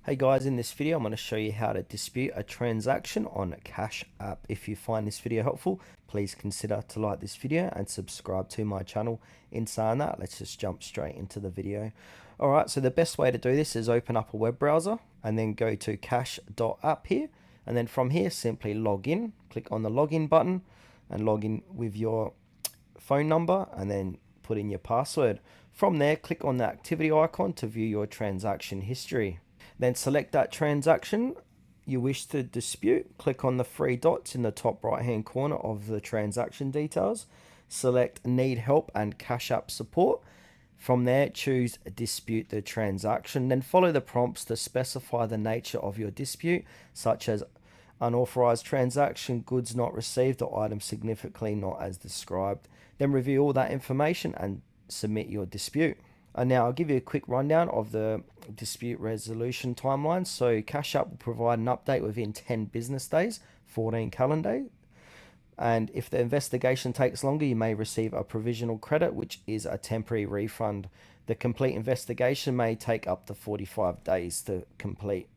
Hey guys, in this video I'm going to show you how to dispute a transaction on Cash App. If you find this video helpful, please consider to like this video and subscribe to my channel. In saying that, let's just jump straight into the video. Alright, so the best way to do this is open up a web browser and then go to cash.app here, and then from here simply log in. Click on the login button and log in with your phone number and then put in your password. From there, click on the activity icon to view your transaction history. Then select that transaction you wish to dispute. Click on the three dots in the top right hand corner of the transaction details. Select need help and Cash App support. From there, choose dispute the transaction. Then follow the prompts to specify the nature of your dispute, such as unauthorized transaction, goods not received, or items significantly not as described. Then review all that information and submit your dispute. And now I'll give you a quick rundown of the dispute resolution timeline. So Cash App will provide an update within 10 business days, 14 calendar days. And if the investigation takes longer, you may receive a provisional credit, which is a temporary refund. The complete investigation may take up to 45 days to complete.